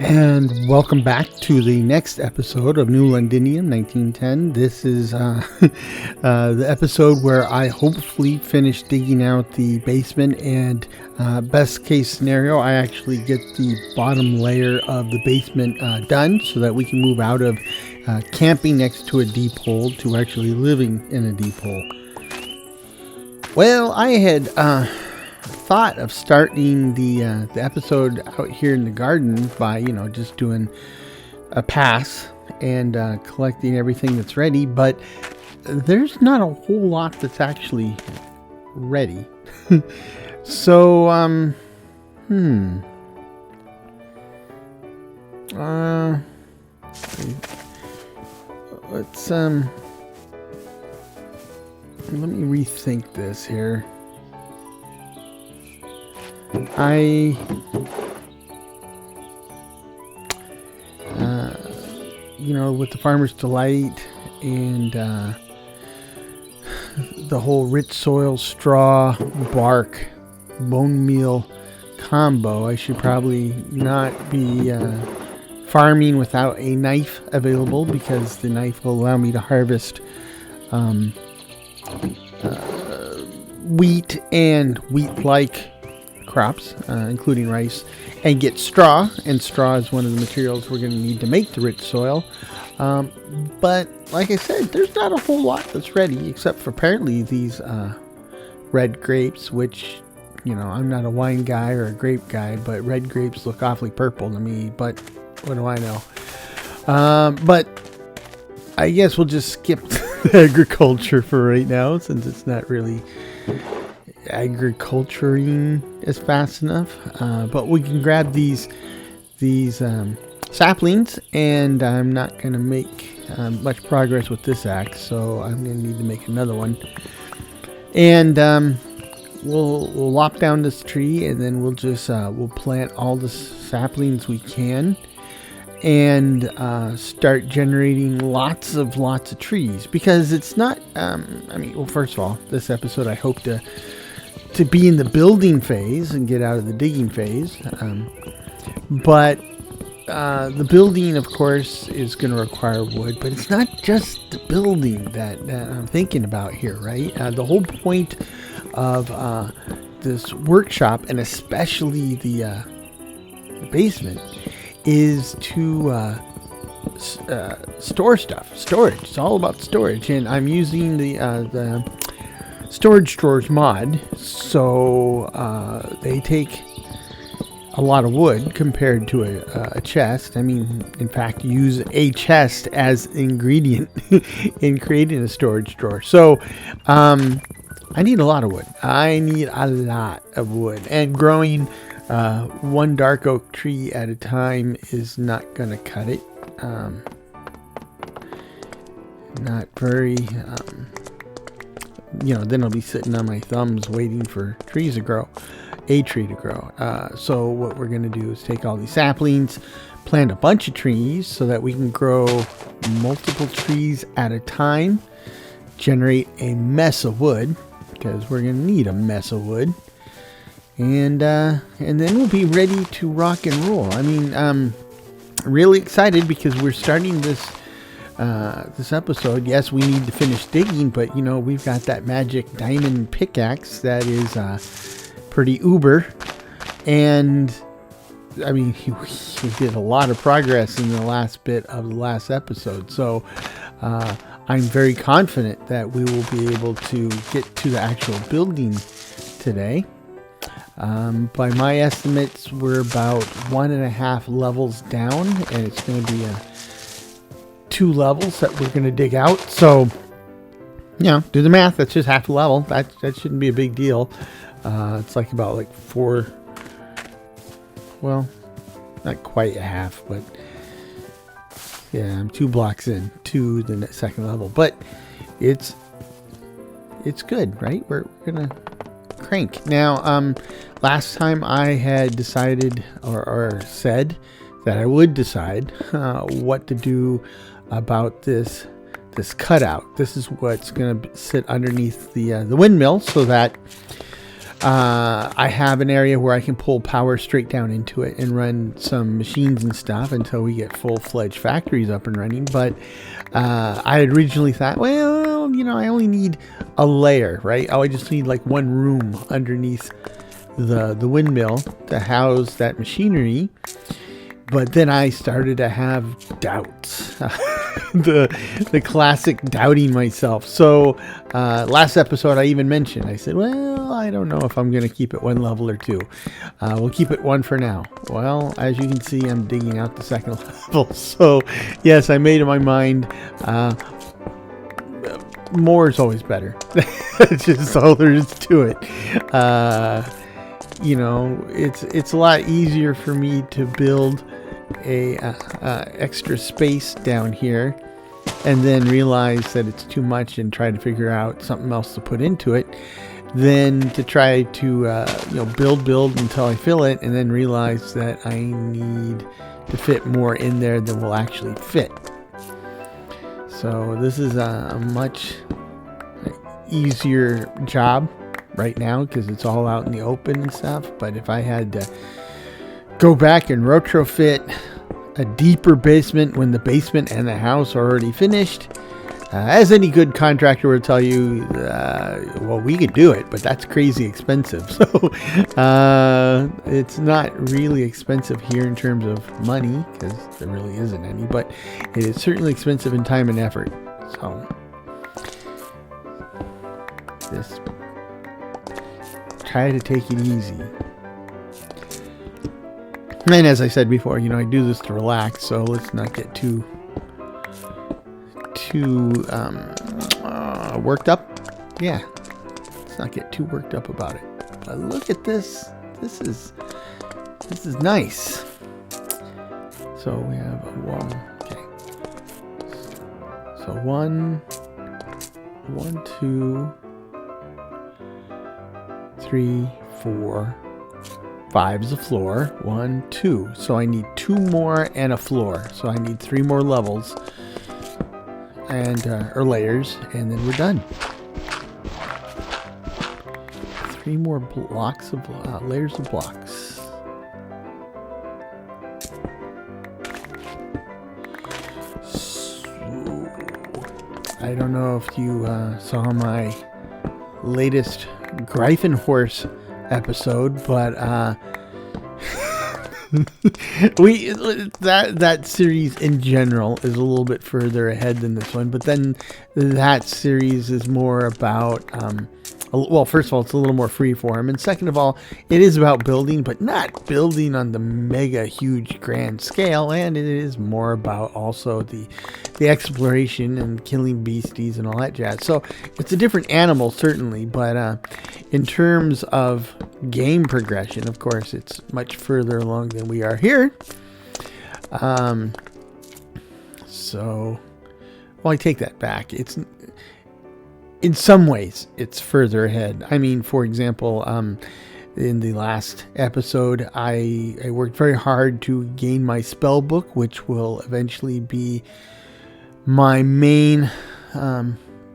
And welcome back to the next episode of New Londinium 1910. This is the episode where I hopefully finish digging out the basement, and best case scenario, I actually get the bottom layer of the basement done so that we can move out of camping next to a deep hole to actually living in a deep hole. Well, I had thought of starting the episode out here in the garden by just doing a pass and collecting everything that's ready, but there's not a whole lot that's actually ready. So let's let me rethink this here. With the Farmer's Delight and the whole rich soil, straw, bark, bone meal combo, I should probably not be farming without a knife available, because the knife will allow me to harvest wheat and wheat-like crops, including rice, and get straw. And straw is one of the materials we're going to need to make the rich soil. But like I said, there's not a whole lot that's ready, except for apparently these red grapes, which, I'm not a wine guy or a grape guy, but red grapes look awfully purple to me. But what do I know? But I guess we'll just skip agriculture for right now, since it's not really agriculturing as fast enough, but we can grab these saplings, and I'm not going to make much progress with this axe, so I'm going to need to make another one. And we'll lop down this tree, and then we'll just we'll plant all the saplings we can, and start generating lots of trees, because it's not first of all, this episode I hope to be in the building phase and get out of the digging phase, but the building, of course, is going to require wood. But it's not just the building that I'm thinking about here, right? The whole point of this workshop, and especially the basement, is to store stuff. Storage. It's all about storage, and I'm using the storage drawers mod, so they take a lot of wood compared to a chest. In fact, use a chest as ingredient in creating a storage drawer. So I need a lot of wood. And growing one dark oak tree at a time is not gonna cut it. Not very then I'll be sitting on my thumbs waiting for a tree to grow. So what we're going to do is take all these saplings, plant a bunch of trees so that we can grow multiple trees at a time, generate a mess of wood, because we're going to need a mess of wood, and then we'll be ready to rock and roll. I'm really excited because we're starting this episode. Yes, we need to finish digging, but we've got that magic diamond pickaxe that is pretty uber, and we did a lot of progress in the last bit of the last episode, so I'm very confident that we will be able to get to the actual building today. By my estimates, we're about 1.5 levels down, and it's going to be 2 levels that we're going to dig out. So, do the math. That's just half a level. That shouldn't be a big deal. It's like about 4. Well, not quite a half, but yeah, I'm 2 blocks in to the second level. But it's good, right? We're gonna crank now. Last time I had decided or said that I would decide what to do about this cutout. This is what's going to sit underneath the windmill, so that I have an area where I can pull power straight down into it and run some machines and stuff until we get full-fledged factories up and running. But I had originally thought, well, I only need a layer, right? I just need like one room underneath the windmill to house that machinery. But then I started to have doubts, the classic doubting myself. So last episode I even mentioned, I said, well, I don't know if I'm going to keep it one level or two. We'll keep it one for now. Well, as you can see, I'm digging out the second level. So yes, I made up my mind. More is always better. That's just all there is to it. It's a lot easier for me to build a extra space down here and then realize that it's too much and try to figure out something else to put into it than to try to build until I fill it and then realize that I need to fit more in there than will actually fit. So this is a much easier job right now because it's all out in the open and stuff. But if I had to go back and retrofit a deeper basement when the basement and the house are already finished, as any good contractor will tell you, well, we could do it, but that's crazy expensive. So it's not really expensive here in terms of money because there really isn't any, but it is certainly expensive in time and effort. So just try to take it easy. And as I said before, I do this to relax, so let's not get too worked up. Yeah, let's not get too worked up about it. But look at this. This is nice. So we have a one. Okay. So one, 2, 3, 4, 5 is a floor. 1, 2. So I need 2 more and a floor. So I need 3 more levels and or layers, and then we're done. 3 more blocks of layers of blocks. So, I don't know if you saw my latest Greifenhorse episode, but that series in general is a little bit further ahead than this one, but then that series is more about well, first of all, it's a little more freeform, and second of all, it is about building, but not building on the mega huge grand scale, and it is more about also the exploration and killing beasties and all that jazz. So it's a different animal, certainly, but in terms of game progression, of course, it's much further along than we are here. So, well, I take that back. It's in some ways, it's further ahead. I mean, for example, in the last episode, I worked very hard to gain my spell book, which will eventually be my main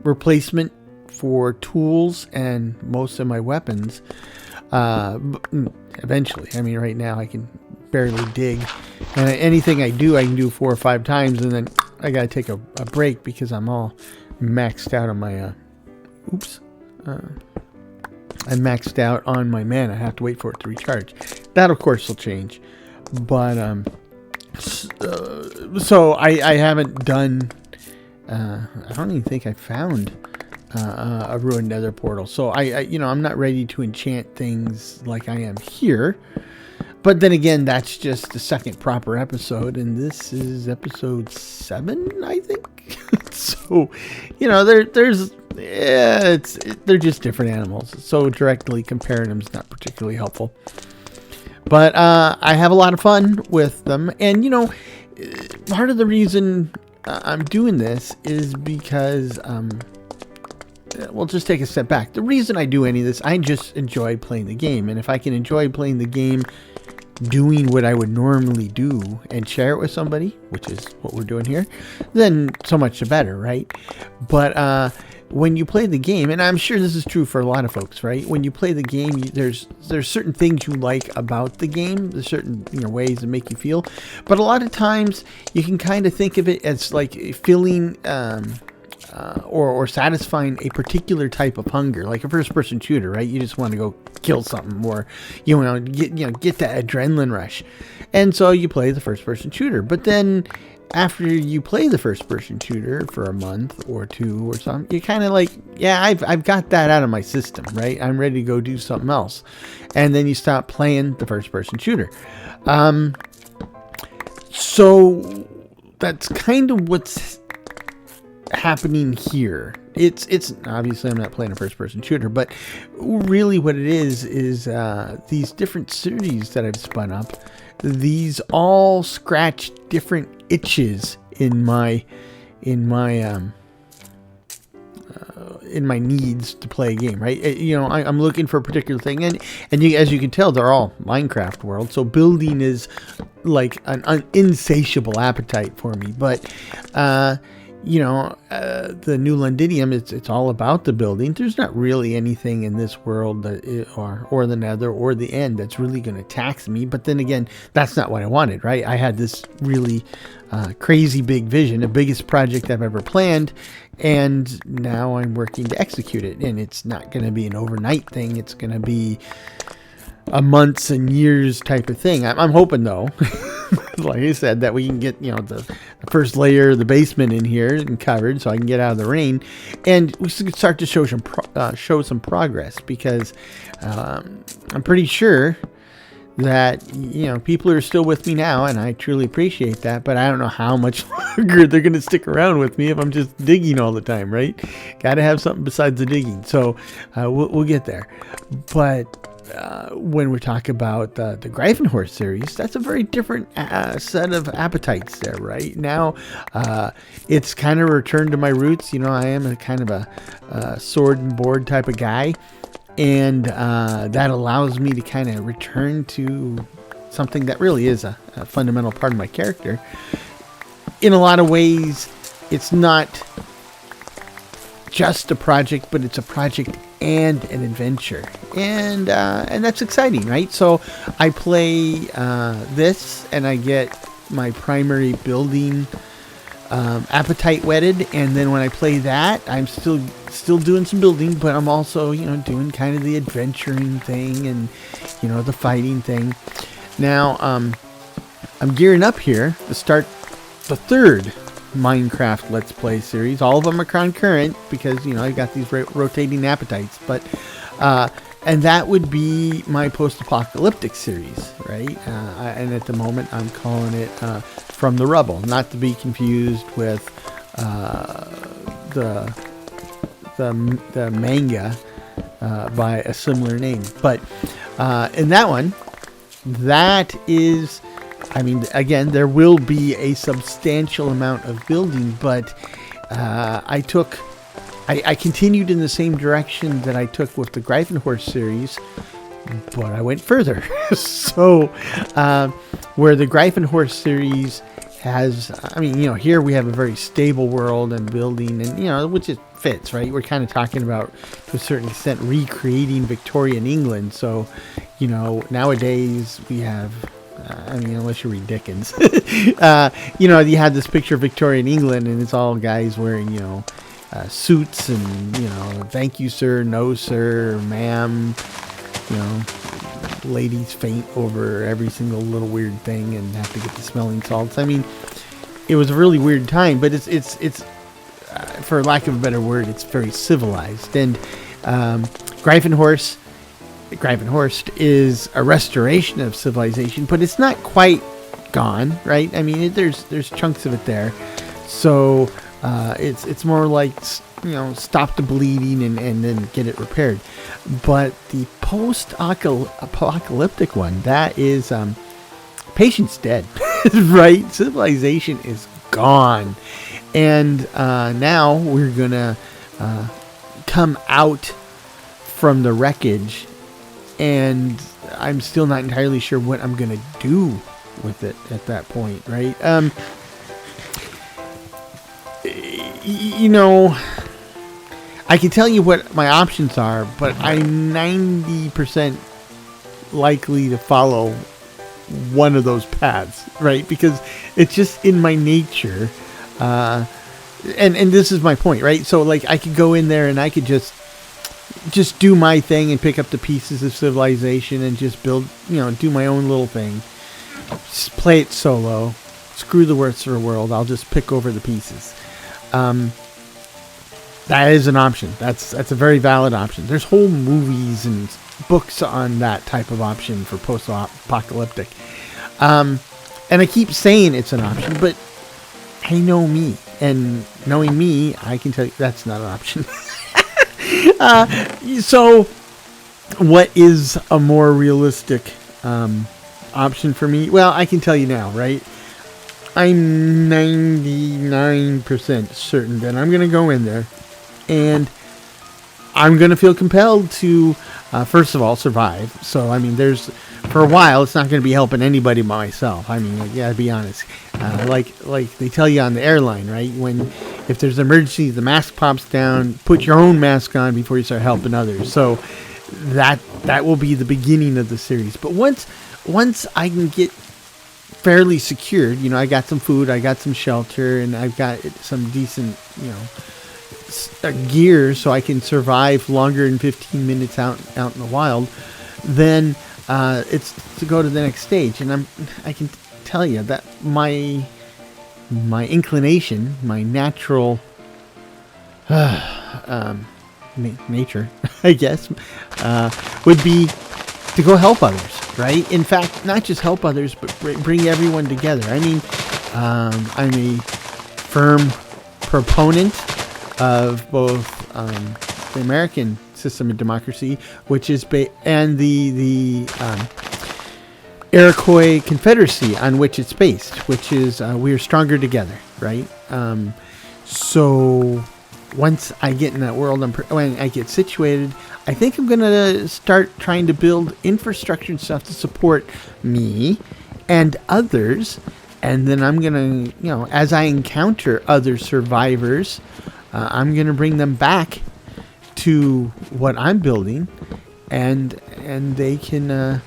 replacement for tools and most of my weapons. Eventually, I mean, right now I can barely dig, and anything I can do 4 or 5 times, and then I gotta take a break because I'm all maxed out on my I'm maxed out on my mana. I have to wait for it to recharge. That, of course, will change. But so I haven't done. I don't even think I found a ruined nether portal. So I'm not ready to enchant things like I am here. But then again, that's just the second proper episode, and this is episode 7, I think. So, they're just different animals. So directly comparing them is not particularly helpful. But I have a lot of fun with them, and part of the reason I'm doing this is because we'll just take a step back. The reason I do any of this, I just enjoy playing the game, and if I can enjoy playing the game doing what I would normally do and share it with somebody, which is what we're doing here, then so much the better, right? But when you play the game, and I'm sure this is true for a lot of folks, right? When you play the game, there's certain things you like about the game. There's certain ways that make you feel, but a lot of times you can kind of think of it as like feeling or satisfying a particular type of hunger, like a first-person shooter, right? You just want to go kill something, or you want to get that adrenaline rush, and so you play the first-person shooter. But then after you play the first-person shooter for a month or two or something, you're kind of like, yeah, I've got that out of my system, right? I'm ready to go do something else, and then you stop playing the first-person shooter. So that's kind of what's happening here. It's obviously I'm not playing a first-person shooter, but really what it is these different series that I've spun up. These all scratch different itches in my needs to play a game, right? I'm looking for a particular thing, and as you can tell, they're all Minecraft world. So building is like an insatiable appetite for me. But the new Londinium, it's all about the building. There's not really anything in this world or the Nether or the End that's really going to tax me. But then again, that's not what I wanted, right? I had this really crazy big vision, the biggest project I've ever planned, and now I'm working to execute it. And it's not going to be an overnight thing. It's going to be a months and years type of thing. I'm hoping, though, like I said, that we can get the first layer of the basement in here and covered, so I can get out of the rain, and we can start to show some progress, because I'm pretty sure that people are still with me now, and I truly appreciate that. But I don't know how much longer they're going to stick around with me if I'm just digging all the time, right? Got to have something besides the digging. So we'll get there. But when we talk about the Greifenhorst series, that's a very different set of appetites there, right? Now, it's kind of returned to my roots. I am a kind of a sword and board type of guy, and that allows me to kind of return to something that really is a fundamental part of my character. In a lot of ways, it's not just a project, but it's a project and an adventure, and that's exciting, right? So I play this, and I get my primary building appetite whetted, and then when I play that, I'm still doing some building, but I'm also doing kind of the adventuring thing and the fighting thing. Now I'm gearing up here to start the third Minecraft Let's Play series. All of them are concurrent because I've got these rotating appetites, but and that would be my post-apocalyptic series, right? And at the moment I'm calling it From the Rubble, not to be confused with the manga by a similar name. But in that one, that is, again, there will be a substantial amount of building, but I continued in the same direction that I took with the Greifenhorst series, but I went further. So, where the Greifenhorst series has, here we have a very stable world and building, and, which it fits, right? We're kind of talking about, to a certain extent, recreating Victorian England. So, nowadays we have, unless you read Dickens, you had this picture of Victorian England, and it's all guys wearing, suits and, thank you, sir, no, sir, ma'am, ladies faint over every single little weird thing and have to get the smelling salts. It was a really weird time, but it's for lack of a better word, it's very civilized. And Greifenhorst is a restoration of civilization, but it's not quite gone, right? There's chunks of it there. So it's more like, stop the bleeding and then get it repaired. But the post-apocalyptic one, that is patience dead, right? Civilization is gone. And now we're going to come out from the wreckage and I'm still not entirely sure what I'm going to do with it at that point, right? I can tell you what my options are, but I'm 90% likely to follow one of those paths, right? Because it's just in my nature. And this is my point, right? So like I could go in there and I could just do my thing and pick up the pieces of civilization and just build, do my own little thing. Just play it solo. Screw the rest of the world. I'll just pick over the pieces. That is an option. That's a very valid option. There's whole movies and books on that type of option for post-apocalyptic. And I keep saying it's an option, but I know me. And knowing me, I can tell you that's not an option. So what is a more realistic option for me? Well, I can tell you now, right? I'm 99% certain that I'm going to go in there and I'm going to feel compelled to, first of all, survive. So, I mean, for a while, it's not going to be helping anybody but myself. I mean, yeah, to be honest. Like they tell you on the airline, right? If there's an emergency, the mask pops down, put your own mask on before you start helping others. So that will be the beginning of the series. But once I can get fairly secured, I got some food, I got some shelter, and I've got some decent, gear so I can survive longer than 15 minutes out in the wild, then it's to go to the next stage. And I can tell you that my inclination, my natural nature, I guess, would be to go help others, right? In fact, not just help others, but bring everyone together. I mean, I'm a firm proponent of both the American system of democracy, which is and the Iroquois Confederacy on which it's based, which is we are stronger together, right? So once I get in that world, when I get situated, I think I'm going to start trying to build infrastructure and stuff to support me and others. And then I'm going to, as I encounter other survivors, I'm going to bring them back to what I'm building, and they can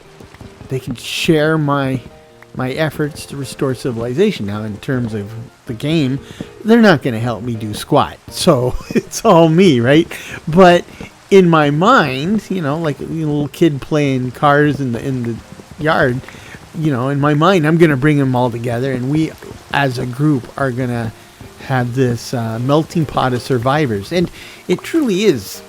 share my efforts to restore civilization. Now, in terms of the game, they're not going to help me do squat, so it's all me, right? But in my mind, like a little kid playing cars in the yard, in my mind, I'm going to bring them all together, and we, as a group, are going to have this melting pot of survivors. And it truly is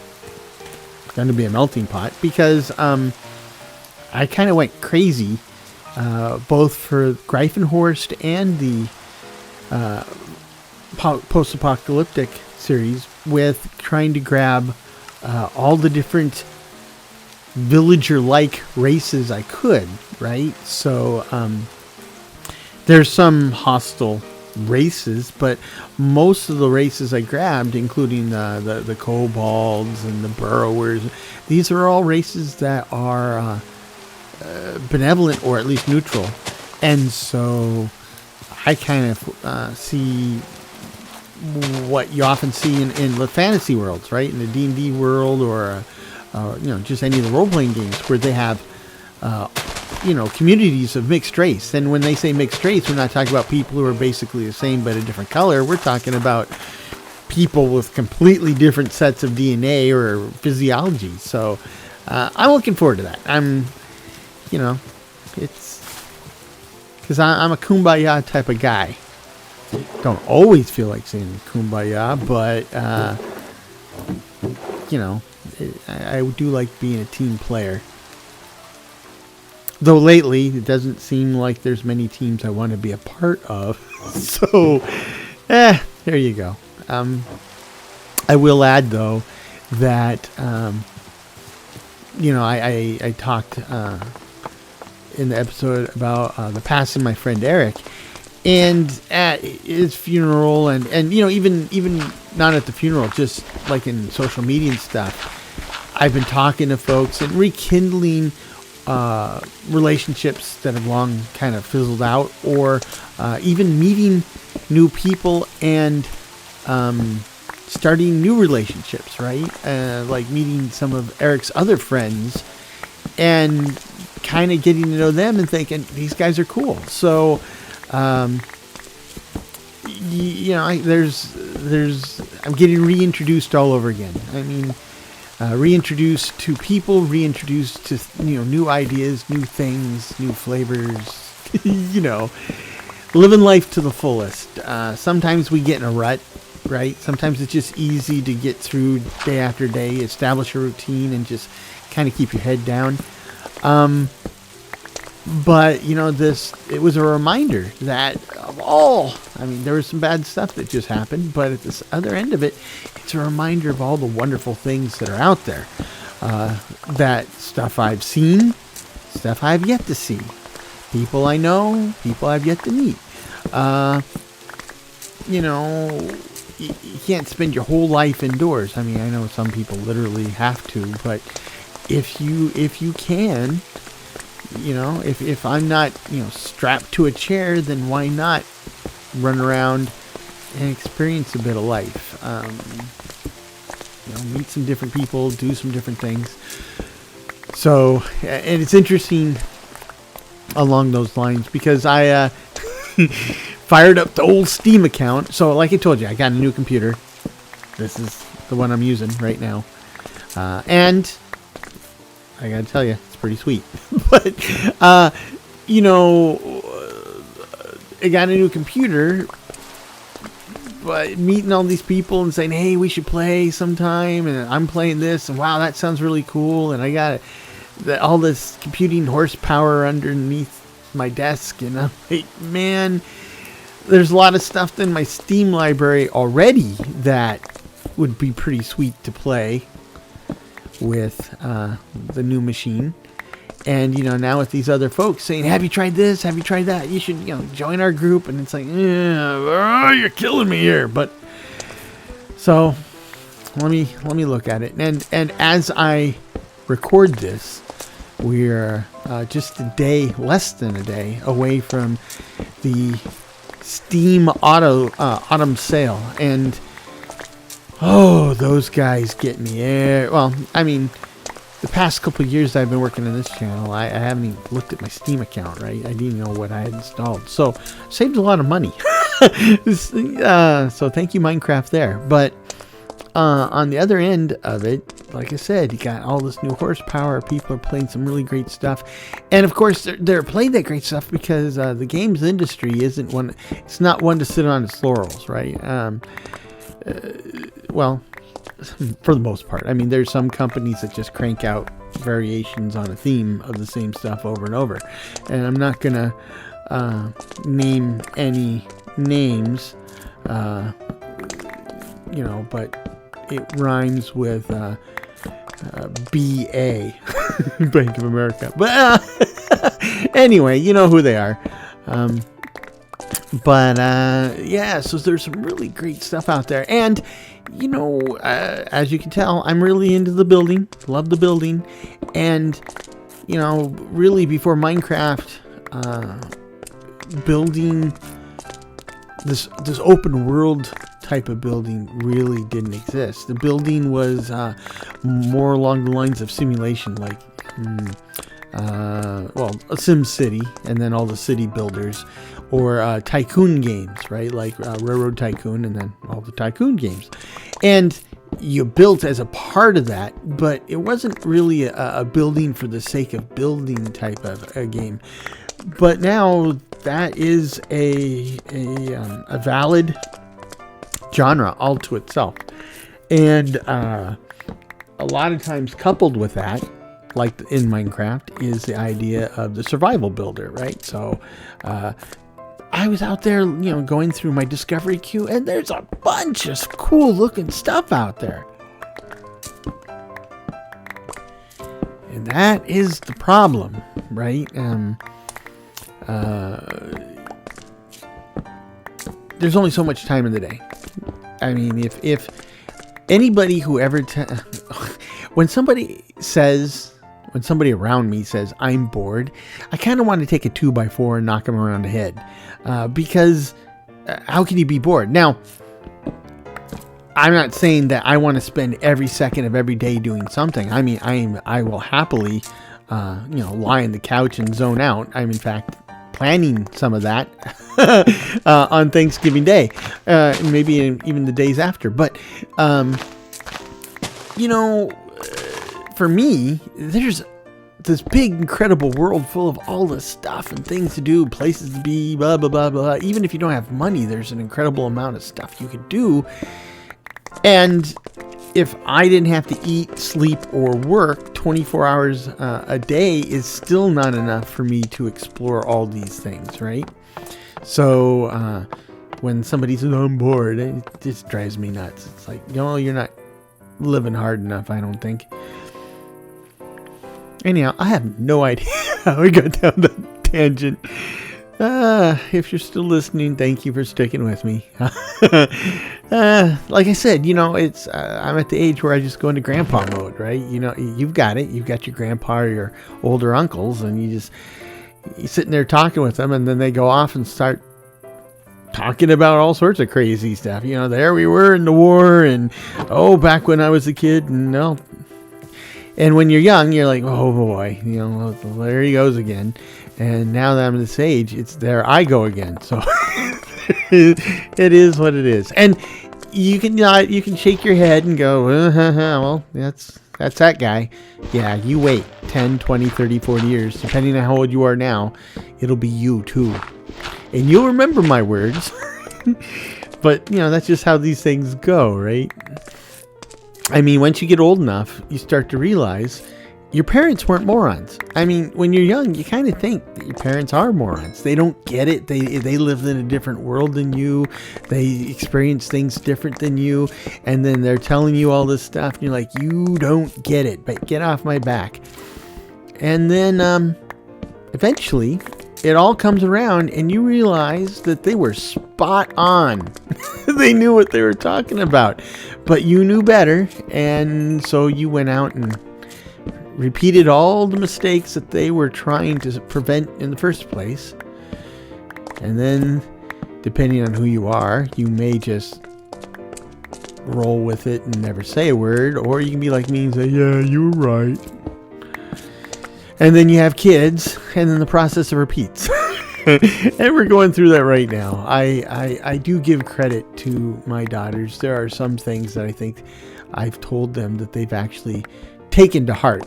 going to be a melting pot, because I kind of went crazy, both for Greifenhorst and the post-apocalyptic series, with trying to grab all the different villager-like races I could, right? So there's some hostile races, but most of the races I grabbed, including the kobolds and the burrowers, these are all races that are benevolent, or at least neutral. And so I kind of see what you often see in the fantasy worlds, right? In the D&D world, or just any of the role-playing games where they have communities of mixed race. And when they say mixed race, we're not talking about people who are basically the same but a different color. We're talking about people with completely different sets of DNA or physiology. So I'm looking forward to that. It's because I'm a kumbaya type of guy. Don't always feel like saying kumbaya, but I do like being a team player. Though lately, it doesn't seem like there's many teams I want to be a part of. So, there you go. I will add, though, that, I talked in the episode about the passing of my friend Eric. And at his funeral, and even not at the funeral, just like in social media and stuff, I've been talking to folks and rekindling relationships that have long kind of fizzled out, or even meeting new people and starting new relationships, right? Like meeting some of Eric's other friends and kind of getting to know them and thinking these guys are cool. So, I'm getting reintroduced all over again. I mean, reintroduced to people, reintroduced to, new ideas, new things, new flavors, living life to the fullest. Sometimes we get in a rut, right? Sometimes it's just easy to get through day after day, establish a routine, and just kind of keep your head down. But, it was a reminder that there was some bad stuff that just happened, but at this other end of it, it's a reminder of all the wonderful things that are out there. That stuff I've seen, stuff I've yet to see, people I know, people I've yet to meet. You can't spend your whole life indoors. I mean, I know some people literally have to, but if you can, if I'm not, strapped to a chair, then why not run around and experience a bit of life? Meet some different people, do some different things. So, and it's interesting along those lines because I fired up the old Steam account. So, like I told you, I got a new computer. This is the one I'm using right now. And I gotta tell you, it's pretty sweet. But, I got a new computer, but meeting all these people and saying, hey, we should play sometime, and I'm playing this, and wow, that sounds really cool, and I got all this computing horsepower underneath my desk, and I'm like, man, there's a lot of stuff in my Steam library already that would be pretty sweet to play with the new machine. And, now with these other folks saying, have you tried this? Have you tried that? You should, join our group. And it's like, you're killing me here. But so let me look at it. And as I record this, we're just less than a day away from the Steam autumn sale. And, those guys get me. Well, I mean, the past couple of years I've been working on this channel, I haven't even looked at my Steam account, right? I didn't even know what I had installed. So, saved a lot of money. So, thank you, Minecraft, there. But, on the other end of it, like I said, you got all this new horsepower. People are playing some really great stuff. And, of course, they're playing that great stuff because the games industry isn't one... It's not one to sit on its laurels, right? Well... For the most part. I mean, there's some companies that just crank out variations on a theme of the same stuff over and over. And I'm not going to name any names, but it rhymes with BA, Bank of America. But anyway, you know who they are. So there's some really great stuff out there. And, as you can tell, I'm really into the building. Love the building. And, really before Minecraft, building this open world type of building really didn't exist. The building was more along the lines of simulation, like a Sim City, and then all the city builders, or tycoon games, right? Like Railroad Tycoon, and then all the tycoon games. And you built as a part of that, but it wasn't really a building for the sake of building type of a game. But now that is a valid genre all to itself. And a lot of times coupled with that, like in Minecraft, is the idea of the survival builder, right? So I was out there, going through my discovery queue, and there's a bunch of cool looking stuff out there. And that is the problem, right? There's only so much time in the day. I mean, if anybody who ever when somebody says when somebody around me says I'm bored, I kind of want to take a 2x4 and knock them around the head, because how can you be bored? Now, I'm not saying that I want to spend every second of every day doing something. I mean, I will happily, lie on the couch and zone out. I'm in fact planning some of that on Thanksgiving Day, maybe even the days after. But for me, there's this big, incredible world full of all this stuff and things to do, places to be, blah, blah, blah, blah. Even if you don't have money, there's an incredible amount of stuff you could do. And if I didn't have to eat, sleep, or work 24 hours a day is still not enough for me to explore all these things, right? So when somebody says, I'm bored, it just drives me nuts. It's like, you're not living hard enough, I don't think. Anyhow, I have no idea how we got down that tangent. If you're still listening, thank you for sticking with me. Like I said, it's I'm at the age where I just go into grandpa mode, right? You've got it. You've got your grandpa or your older uncles, and you're sitting there talking with them, and then they go off and start talking about all sorts of crazy stuff. There we were in the war, and back when I was a kid, and and when you're young, you're like, oh boy, there he goes again. And now that I'm this age, it's there I go again. So it is what it is. And you can shake your head and go, well, that's that guy. Yeah, you wait 10, 20, 30, 40 years, depending on how old you are now, it'll be you too. And you'll remember my words. But, that's just how these things go, right? I mean, once you get old enough, you start to realize your parents weren't morons. I mean, when you're young, you kind of think that your parents are morons. They don't get it. They lived in a different world than you. They experience things different than you. And then they're telling you all this stuff. And you're like, you don't get it, but get off my back. And then eventually it all comes around and you realize that they were spot on. They knew what they were talking about. But you knew better. And so you went out and repeated all the mistakes that they were trying to prevent in the first place. And then, depending on who you are, you may just roll with it and never say a word, or you can be like me and say, yeah, you were right. And then you have kids, and then the process repeats. And we're going through that right now. I do give credit to my daughters. There are some things that I think I've told them that they've actually taken to heart,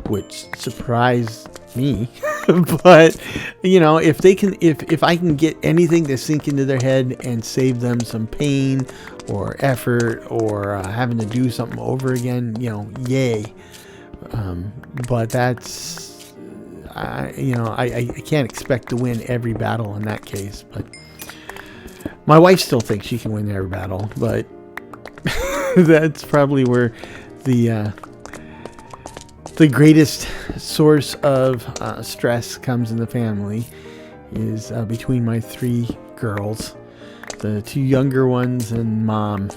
which surprised me. But if I can get anything to sink into their head and save them some pain or effort or having to do something over again, yay. But that's I can't expect to win every battle in that case. But my wife still thinks she can win every battle, but that's probably where the greatest source of stress comes in the family is between my 3 girls, the 2 younger ones and mom.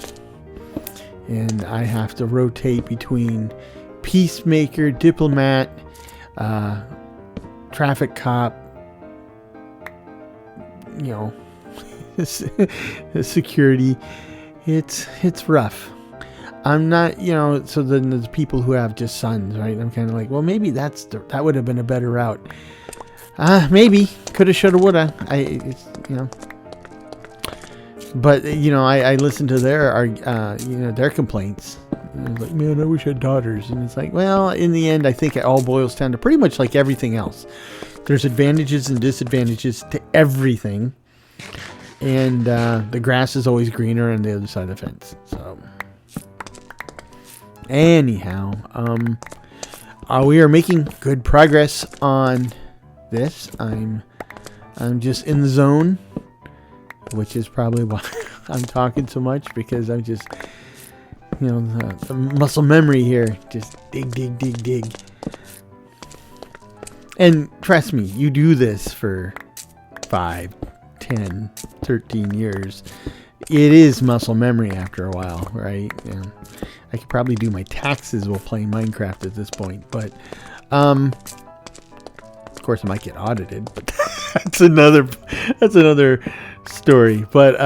And I have to rotate between peacemaker, diplomat, traffic cop, security. It's rough. I'm not, so then there's people who have just sons, right? I'm kind of like, well, maybe that would have been a better route. Maybe. Coulda, shoulda, woulda. But, I listen to their complaints. Like, man, I wish I had daughters. And it's like, well, in the end, I think it all boils down to pretty much like everything else. There's advantages and disadvantages to everything. And the grass is always greener on the other side of the fence. So anyhow, we are making good progress on this. I'm just in the zone, which is probably why I'm talking so much, because I'm just, the muscle memory here, just dig. And trust me, you do this for 5, 10, 13 years. It is muscle memory after a while, right? I could probably do my taxes while playing Minecraft at this point, but of course I might get audited, but that's another story. But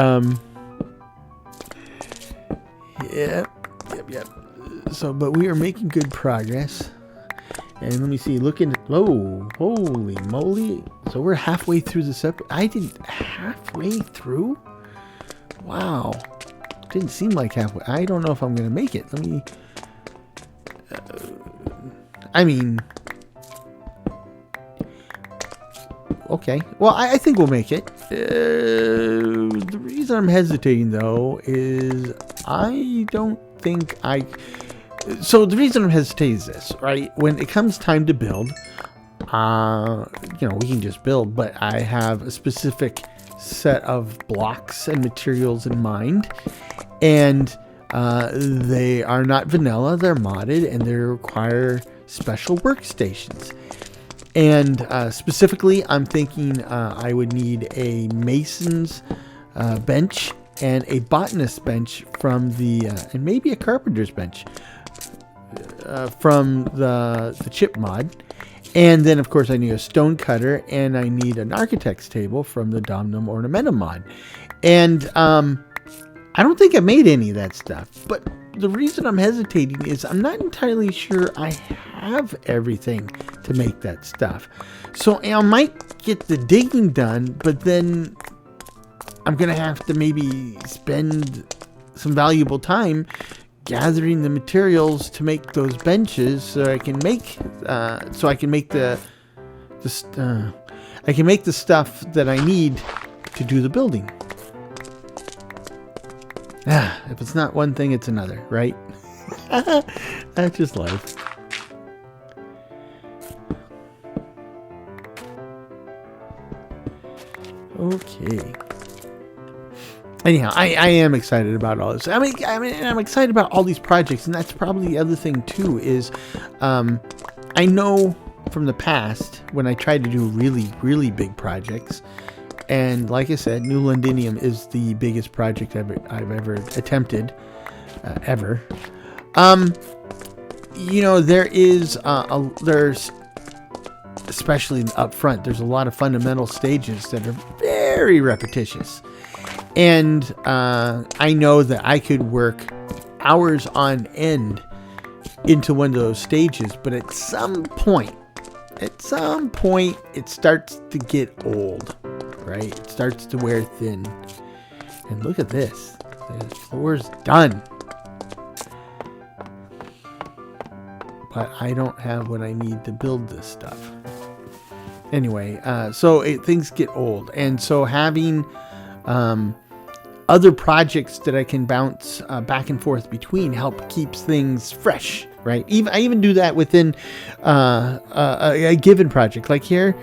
yep. So, but we are making good progress. And let me see, whoa, holy moly. So we're halfway through this episode. Halfway through? Wow. Didn't seem like halfway. I don't know if I'm going to make it. Let me, okay. Well, I think we'll make it. The reason I'm hesitating, though, is I don't think So the reason I'm hesitating is this, right? When it comes time to build, we can just build, but I have a specific set of blocks and materials in mind, and they are not vanilla, they're modded, and they require special workstations. And specifically, I'm thinking I would need a mason's bench and a botanist's bench from and maybe a carpenter's bench from the chip mod. And then, of course, I need a stone cutter, and I need an architect's table from the Londinium ornamentum mod. And I don't think I made any of that stuff. But the reason I'm hesitating is I'm not entirely sure I have everything to make that stuff. So I might get the digging done, but then I'm going to have to maybe spend some valuable time gathering the materials to make those benches, so I can make the stuff that I need to do the building. If it's not one thing, it's another, right? That's just life. Okay. Anyhow, I am excited about all this. I mean, I'm excited about all these projects, and that's probably the other thing too. Is I know from the past when I tried to do really, really big projects, and like I said, New Londinium is the biggest project I've ever attempted, ever. There's especially up front, there's a lot of fundamental stages that are very repetitious. And I know that I could work hours on end into one of those stages, but at some point, it starts to get old, right? It starts to wear thin. And look at this. The floor's done. But I don't have what I need to build this stuff. Anyway, things get old. And so having other projects that I can bounce back and forth between help keeps things fresh, right? I even do that within a given project. Like here,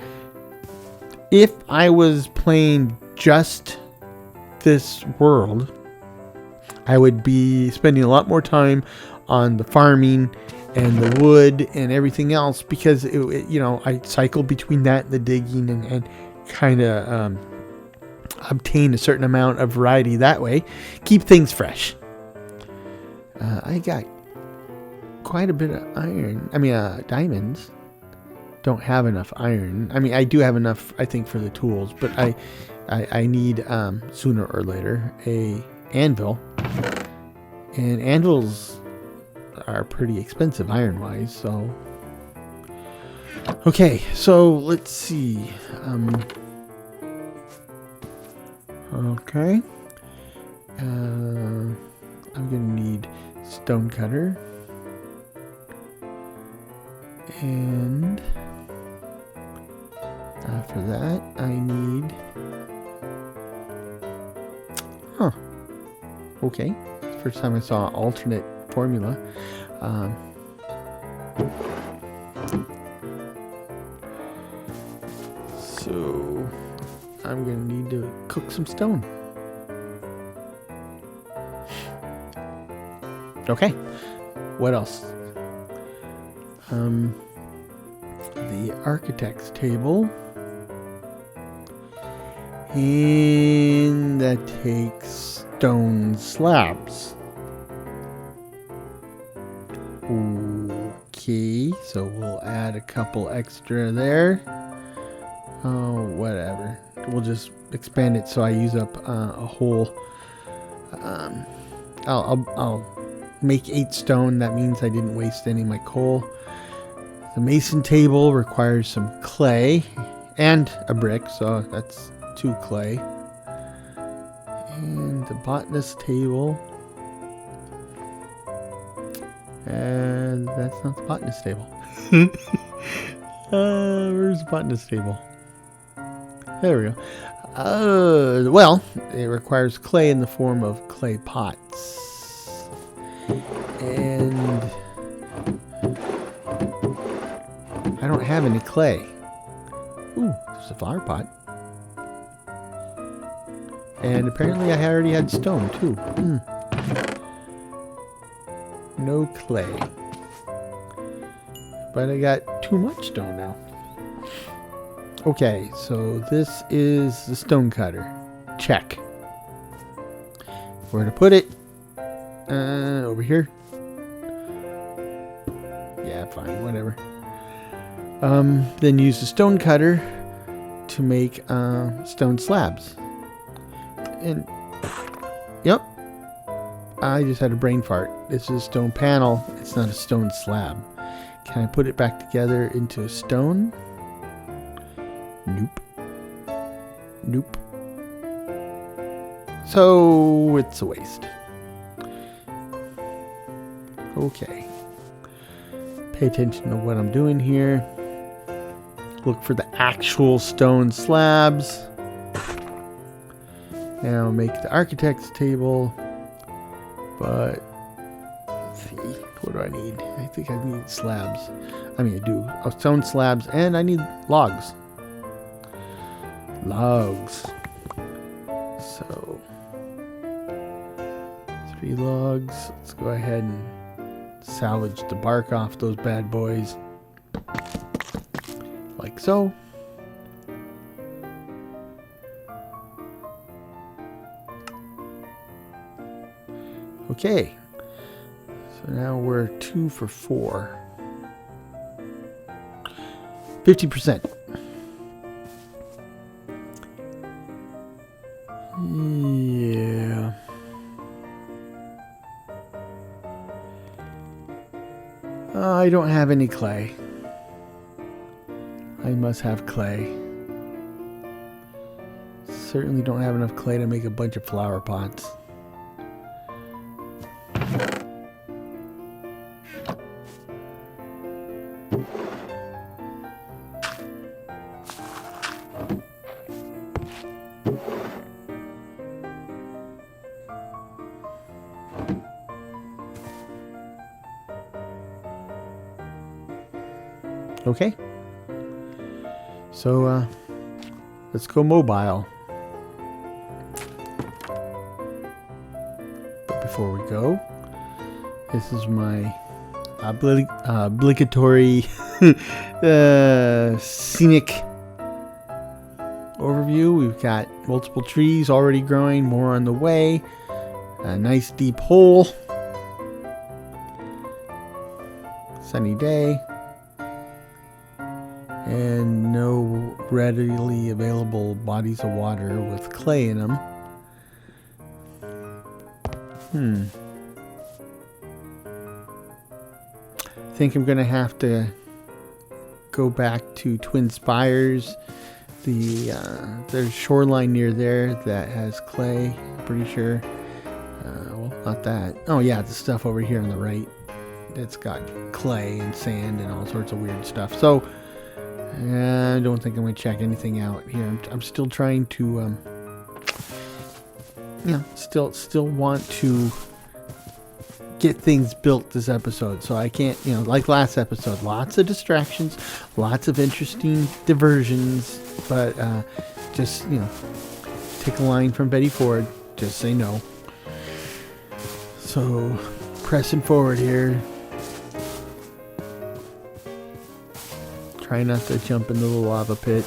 if I was playing just this world, I would be spending a lot more time on the farming and the wood and everything else, because I cycle between that and the digging and kind of obtain a certain amount of variety that way, keep things fresh. I got quite a bit of iron. Diamonds. Don't have enough iron. I do have enough, I think, for the tools, but I need sooner or later a anvil, and anvils are pretty expensive iron wise. So okay, so let's see. Okay. I'm gonna need stone cutter, and for that I need. Okay. First time I saw an alternate formula. So I'm gonna need to cook some stone. Okay. What else? The architect's table. And that takes stone slabs. Okay, so we'll add a couple extra there. Oh, whatever. We'll just expand it so I use up a whole. I'll make 8 stone. That means I didn't waste any of my coal. The mason table requires some clay and a brick, so that's 2 clay. And the botanist table. And that's not the botanist table. Where's the botanist table? There we go. Well, it requires clay in the form of clay pots. And I don't have any clay. Ooh, there's a flower pot. And apparently I already had stone too. No clay. But I got too much stone now. Okay, so this is the stone cutter. Check. Where to put it? Over here. Yeah, fine, whatever. Then use the stone cutter to make stone slabs. And yep, I just had a brain fart. This is a stone panel. It's not a stone slab. Can I put it back together into a stone? Nope. Nope. So it's a waste. Okay. Pay attention to what I'm doing here. Look for the actual stone slabs. Now make the architect's table. But let's see, what do I need? I think I need slabs. I mean, I do. Oh, stone slabs, and I need logs. Logs. So 3 logs. Let's go ahead and salvage the bark off those bad boys. Like so. Okay. So now we're 2 for 4. 50%. Yeah. I don't have any clay. I must have clay. Certainly don't have enough clay to make a bunch of flower pots. Okay. So, let's go mobile. But before we go, this is my obligatory scenic overview. We've got multiple trees already growing, more on the way. A nice deep hole. Sunny day. And no readily available bodies of water with clay in them. I think I'm going to have to go back to Twin Spires. There's shoreline near there that has clay, I'm pretty sure. Well, not that. Oh yeah, the stuff over here on the right. It's got clay and sand and all sorts of weird stuff. So I don't think I'm going to check anything out here. I'm still trying to, still want to get things built this episode. So I can't, like last episode, lots of distractions, lots of interesting diversions, but just, take a line from Betty Ford, just say no. So pressing forward here. Try not to jump into the lava pit.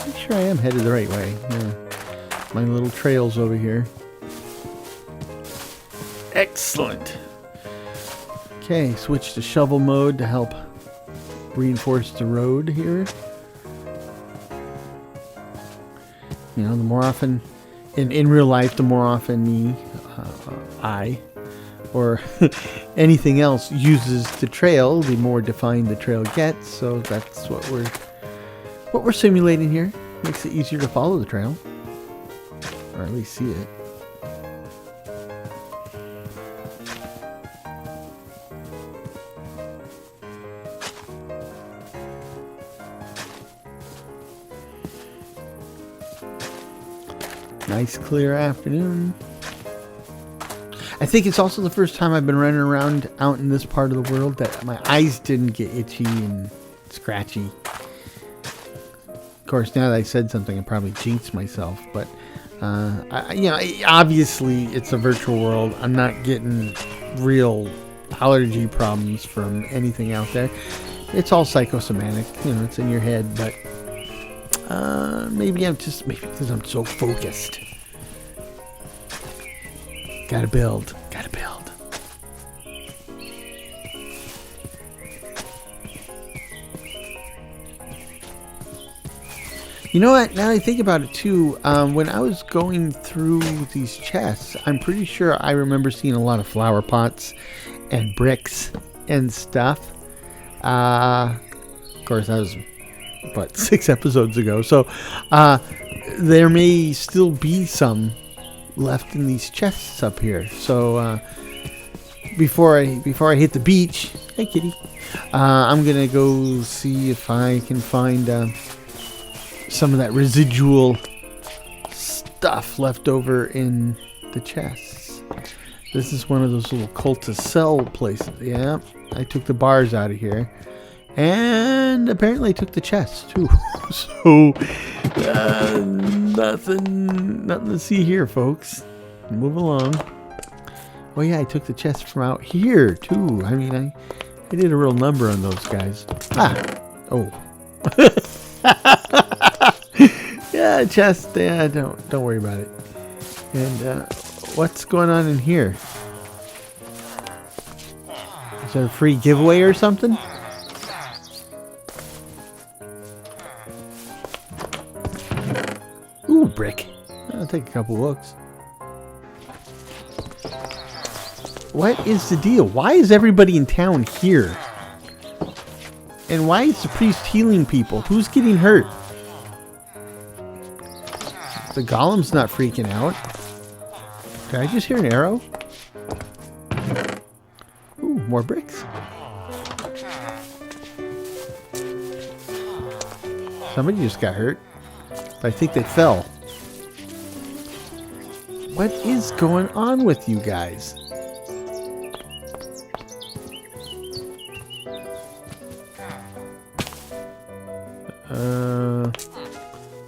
Make sure I am headed the right way. Yeah. My little trails over here. Excellent. Okay, switch to shovel mode to help reinforce the road here. You know, the more often, in real life, the more often I, or anything else uses the trail, the more defined the trail gets. So that's what we're simulating here. Makes it easier to follow the trail, or at least see it. Nice clear afternoon. I think it's also the first time I've been running around out in this part of the world that my eyes didn't get itchy and scratchy. Of course, now that I said something, I probably jinxed myself. But, obviously it's a virtual world. I'm not getting real allergy problems from anything out there. It's all psychosomatic. You know, it's in your head, but maybe because I'm so focused. Gotta build. You know what? Now that I think about it too, when I was going through these chests, I'm pretty sure I remember seeing a lot of flower pots and bricks and stuff. Of course, that was, 6 episodes ago. So there may still be some left in these chests up here. So before I hit the beach, hey kitty, I'm gonna go see if I can find some of that residual stuff left over in the chests. This is one of those little cultist cell places. Yeah, I took the bars out of here. And apparently I took the chest too. So nothing to see here, folks. Move along. Oh yeah, I took the chest from out here too. I mean, I did a real number on those guys. Oh. Yeah, chest. Yeah, don't worry about it. And what's going on in here? Is there a free giveaway or something? Ooh, brick. I'll take a couple looks. What is the deal? Why is everybody in town here? And why is the priest healing people? Who's getting hurt? The golem's not freaking out. Did I just hear an arrow? Ooh, more bricks. Somebody just got hurt. I think they fell. What is going on with you guys?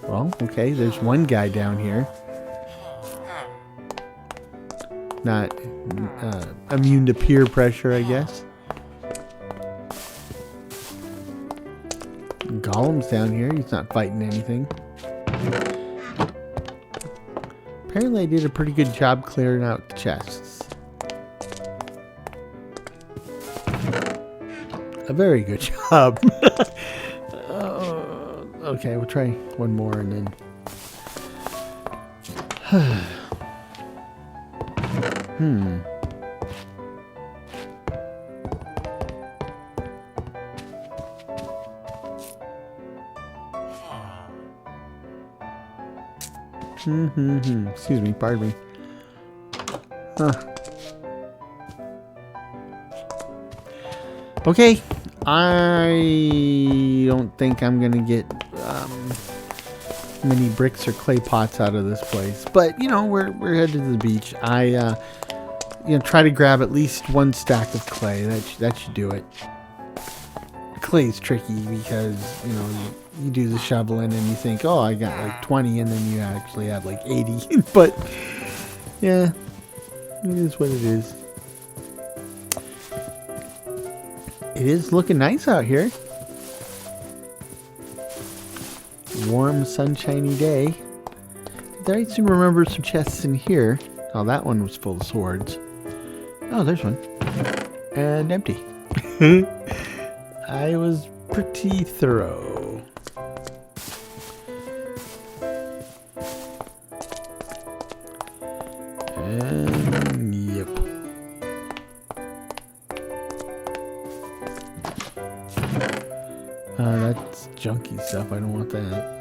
Well, okay, there's one guy down here. Not immune to peer pressure, I guess. Golem's down here. He's not fighting anything. Apparently I did a pretty good job clearing out the chests. A very good job. Okay, we'll try one more and then... Excuse me, pardon me. Okay, I don't think I'm gonna get many bricks or clay pots out of this place, but you know we're headed to the beach. I try to grab at least one stack of clay. That should do it. Clay is tricky because you do the shoveling and you think, oh, I got like 20, and then you actually have like 80. But yeah, it is what it is. It is looking nice out here. Warm, sunshiny day. I soon remember some chests in here. Oh, that one was full of swords. Oh, there's one. And empty. I was pretty thorough. And yep. That's junky stuff. I don't want that.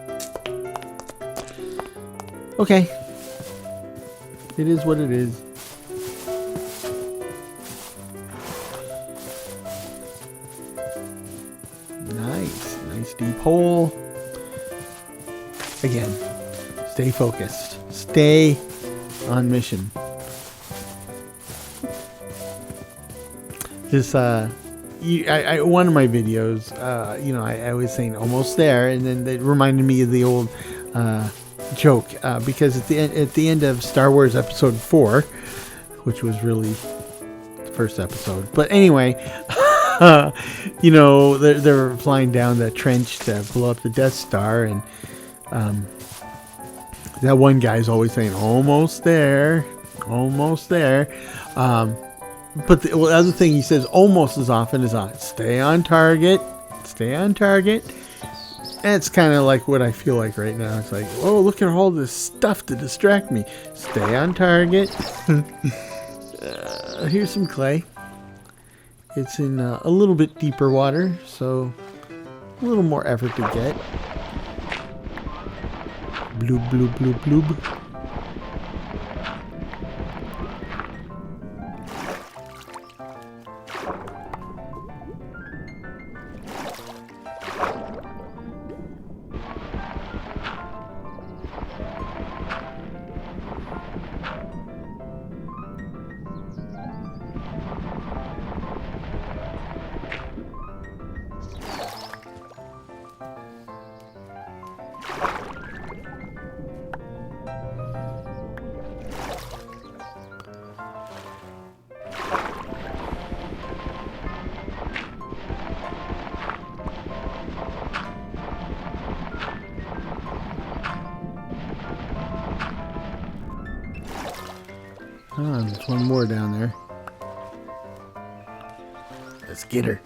Okay. It is what it is. Nice. Nice deep hole. Again, stay focused. Stay on mission. This, one of my videos, I was saying almost there, and then it reminded me of the old joke, because at the end of Star Wars Episode 4, which was really the first episode, but anyway, they're flying down the trench to blow up the Death Star, and that one guy's always saying, almost there, almost there. But the other thing he says almost as often is stay on target, stay on target. And it's kind of like what I feel like right now. It's like, oh, look at all this stuff to distract me. Stay on target. Here's some clay. It's in a little bit deeper water, so a little more effort to get. Bloob, bloob, bloob, bloob. Oh, there's one more down there. Let's get her.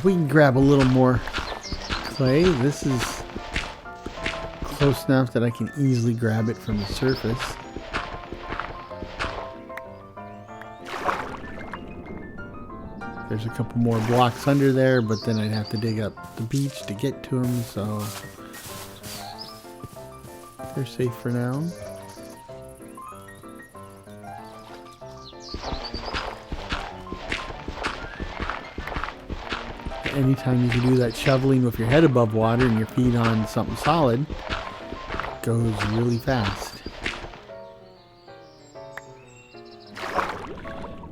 We can grab a little more clay. This is close enough that I can easily grab it from the surface. There's a couple more blocks under there, but then I'd have to dig up the beach to get to them, so they're safe for now. Anytime you can do that shoveling with your head above water and your feet on something solid, it goes really fast.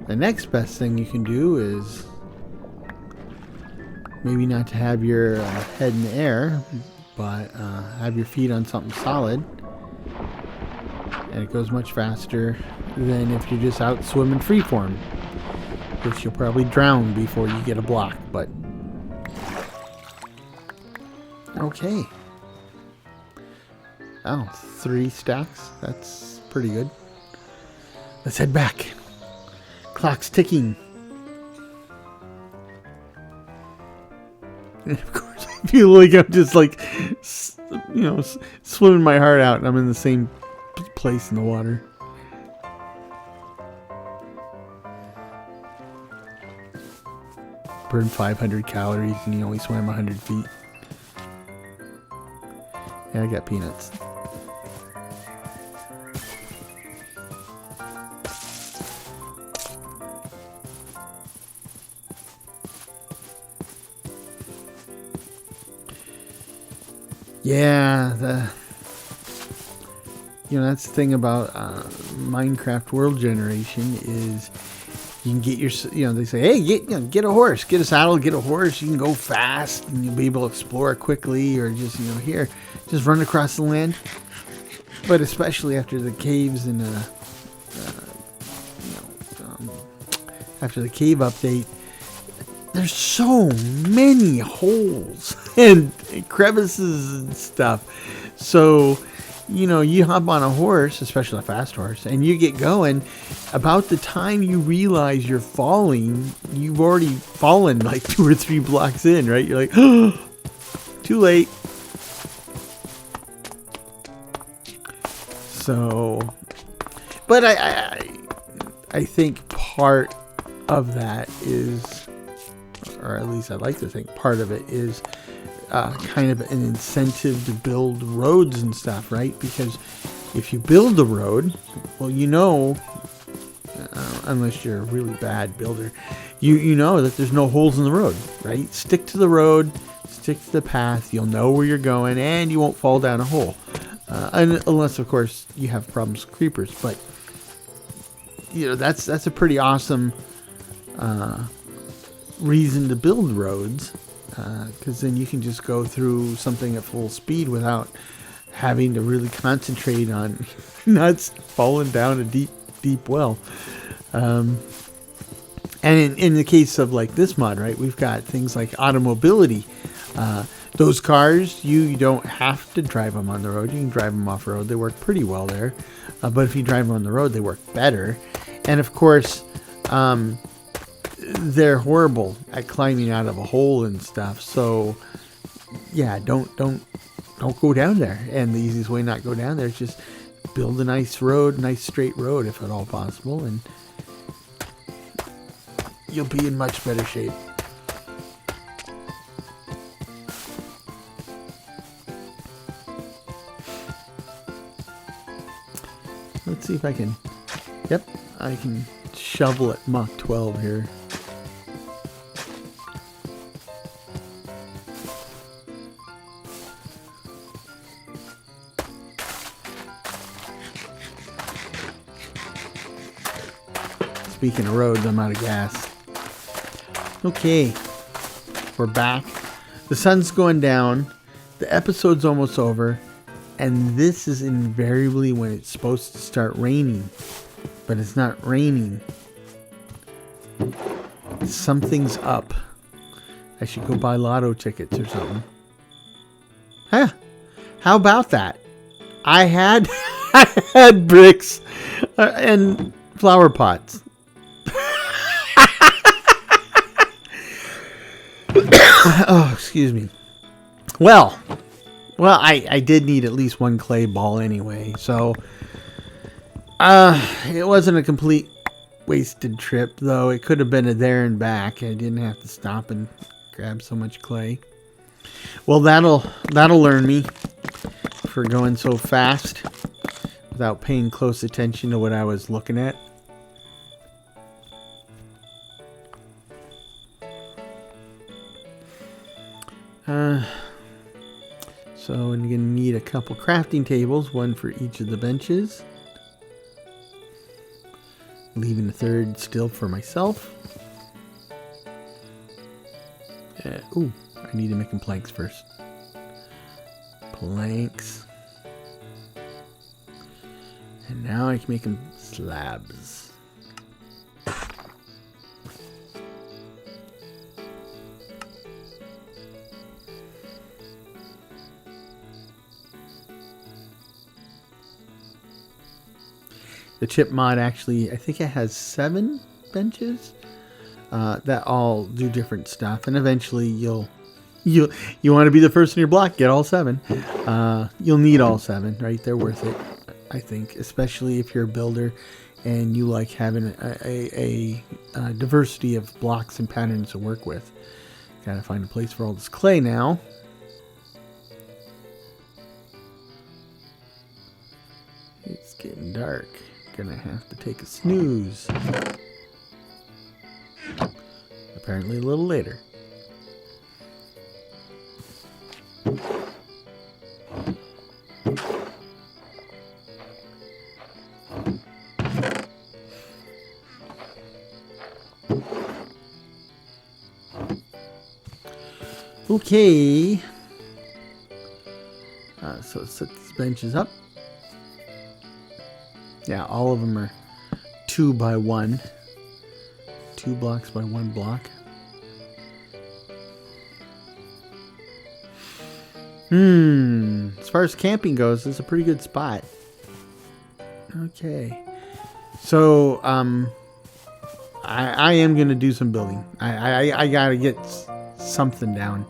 The next best thing you can do is maybe not to have your head in the air, but have your feet on something solid, and it goes much faster than if you're just out swimming freeform, which you'll probably drown before you get a block. But okay. Oh, 3 stacks. That's pretty good. Let's head back. Clock's ticking. And of course, I feel like I'm just like, swimming my heart out, and I'm in the same place in the water. Burned 500 calories, and you only swam 100 feet. Yeah, I got peanuts. Yeah, that's the thing about Minecraft world generation is you can get your, they say, hey, get a horse, get a saddle, get a horse. You can go fast and you'll be able to explore quickly, or just, here, just run across the land. But especially after the caves and after the cave update, there's so many holes and crevices and stuff. So, you know, you hop on a horse, especially a fast horse, and you get going. About the time you realize you're falling, you've already fallen like 2 or 3 blocks in, right? You're like, oh, too late. So, but I think part of that is, or at least I'd like to think part of it is kind of an incentive to build roads and stuff, right? Because if you build the road, well, you know, unless you're a really bad builder, you know that there's no holes in the road, right? Stick to the road, stick to the path, you'll know where you're going, and you won't fall down a hole. Unless, of course, you have problems with creepers. But, you know, that's a pretty awesome reason to build roads. Because then you can just go through something at full speed without having to really concentrate on not falling down a deep well. And in the case of like this mod, right, we've got things like automobility. Those cars, you don't have to drive them on the road. You can drive them off road. They work pretty well there. But if you drive them on the road, they work better. And of course, they're horrible at climbing out of a hole and stuff. So yeah, don't go down there. And the easiest way not go down there is just build a nice road, nice straight road, if at all possible, and you'll be in much better shape. Let's see if I can. Yep, I can shovel at Mach 12 here. Speaking of roads, I'm out of gas. Okay, we're back. The sun's going down. The episode's almost over. And this is invariably when it's supposed to start raining. But it's not raining. Something's up. I should go buy lotto tickets or something. Huh? How about that? I had bricks and flower pots. Oh, excuse me. Well, I did need at least one clay ball anyway, so it wasn't a complete wasted trip, though. It could have been a there and back. I didn't have to stop and grab so much clay. Well, that'll learn me for going so fast without paying close attention to what I was looking at. So I'm going to need a couple crafting tables, one for each of the benches. Leaving the third still for myself. Ooh, I need to make them planks first. Planks. And now I can make them slabs. The chip mod actually, I think it has 7 benches that all do different stuff, and eventually you want to be the first in your block, get all 7. You'll need all 7, right? They're worth it, I think, especially if you're a builder and you like having a diversity of blocks and patterns to work with. Gotta find a place for all this clay now. It's getting dark. Gonna have to take a snooze. Apparently a little later. Okay. So let's set these benches up. Yeah, all of them are 2 by 1. 2 blocks by 1 block. As far as camping goes, this is a pretty good spot. Okay. So, I am going to do some building. I got to get something down.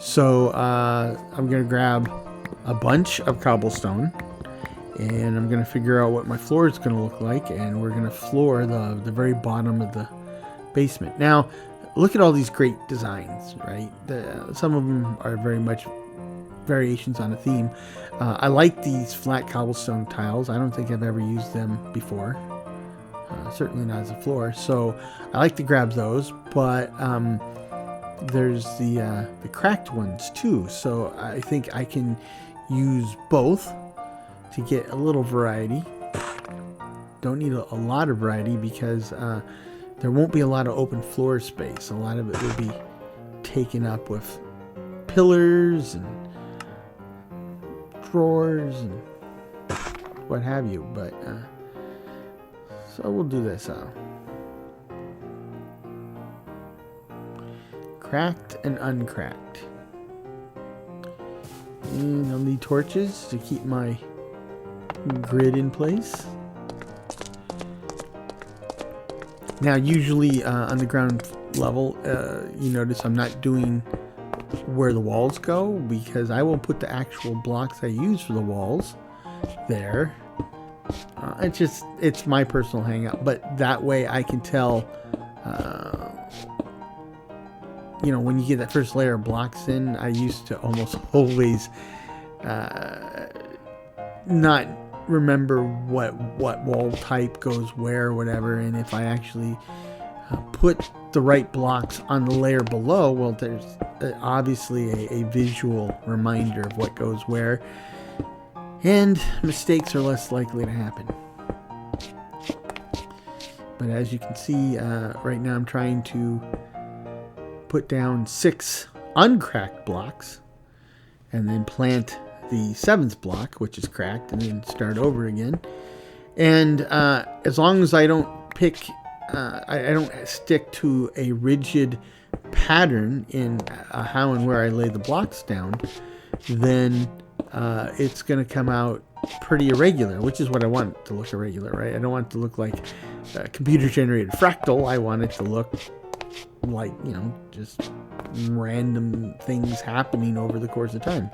So, I'm going to grab a bunch of cobblestone. And I'm going to figure out what my floor is going to look like. And we're going to floor the very bottom of the basement. Now, look at all these great designs, right? Some of them are very much variations on a theme. I like these flat cobblestone tiles. I don't think I've ever used them before. Certainly not as a floor. So I like to grab those, but there's the cracked ones too. So I think I can use both to get a little variety. Don't need a lot of variety because there won't be a lot of open floor space. A lot of it will be taken up with pillars and drawers and what have you, but so we'll do this. Cracked and uncracked. And I'll need torches to keep my grid in place. Now, usually on the ground level, you notice I'm not doing where the walls go because I will put the actual blocks I use for the walls there. It's my personal hangout, but that way I can tell, when you get that first layer of blocks in, I used to almost always not remember what wall type goes where or whatever, and if I actually put the right blocks on the layer below, well, there's obviously a visual reminder of what goes where, and mistakes are less likely to happen. But as you can see, right now I'm trying to put down 6 uncracked blocks and then plant the 7th block, which is cracked, and then start over again. And as long as I don't I don't stick to a rigid pattern in how and where I lay the blocks down, then it's going to come out pretty irregular, which is what I want it to look irregular, right? I don't want it to look like a computer-generated fractal. I want it to look like, just random things happening over the course of time.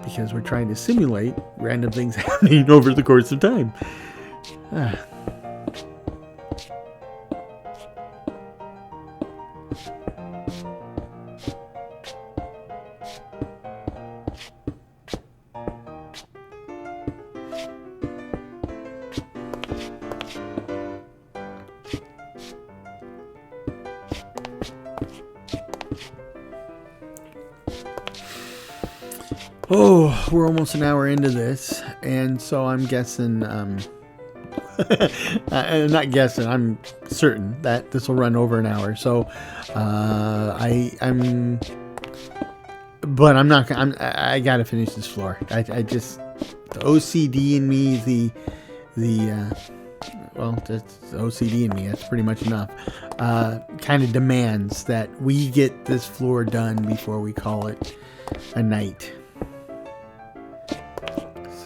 Because we're trying to simulate random things happening over the course of time. Oh, we're almost an hour into this, and so I'm guessing, I'm not guessing, I'm certain that this will run over an hour. So, I gotta finish this floor. I just, the OCD in me, that's the OCD in me, that's pretty much enough, kind of demands that we get this floor done before we call it a night.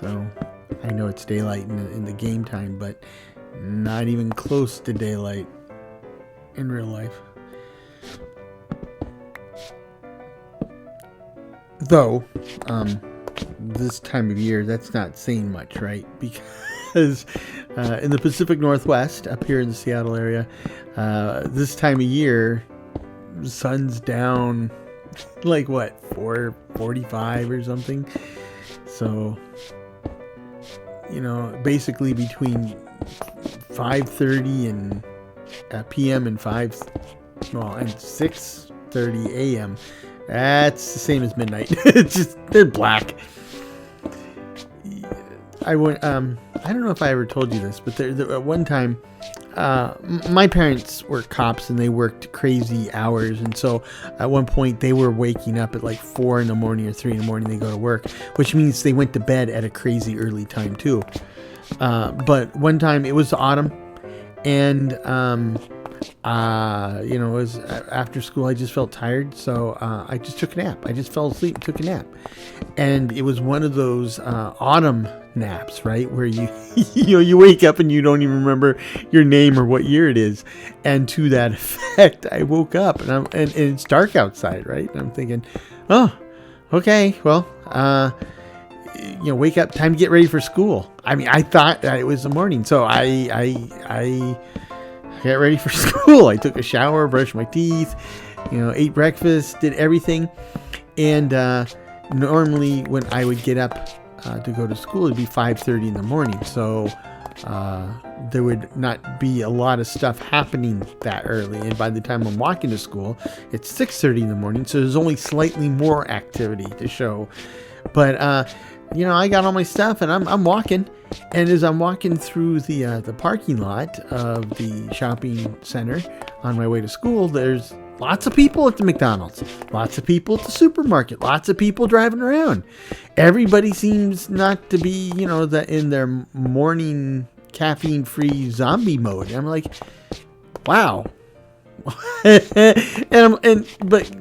So, I know it's daylight in the game time, but not even close to daylight in real life. Though, this time of year, that's not saying much, right? Because in the Pacific Northwest, up here in the Seattle area, this time of year, the sun's down like what, 4:45 or something. So, basically between 5:30 and p.m. and 6:30 a.m. That's the same as midnight. It's just, they're black. I don't know if I ever told you this, but there at one time, my parents were cops and they worked crazy hours, and so at one point they were waking up at like 4 in the morning or 3 in the morning. They go to work, which means they went to bed at a crazy early time too. But one time it was autumn, and You know, it was after school. I just felt tired, so I just took a nap. I just fell asleep and took a nap, and it was one of those autumn naps, right, where you you know, you wake up and you don't even remember your name or what year it is. And to that effect, I woke up and it's dark outside, right? And I'm thinking, oh, okay, well, you know, wake up, time to get ready for school. I mean, I thought that it was the morning, so I got ready for school. I took a shower, brushed my teeth, you know, ate breakfast, did everything. And normally when I would get up to go to school, it'd be 5:30 in the morning. So there would not be a lot of stuff happening that early. And by the time I'm walking to school, it's 6:30 in the morning. So there's only slightly more activity to show. But you know, I got all my stuff and I'm walking. And as I'm walking through the parking lot of the shopping center on my way to school, there's lots of people at the McDonald's, lots of people at the supermarket, lots of people driving around. Everybody seems not to be, you know, in their morning caffeine-free zombie mode. And I'm like, wow. But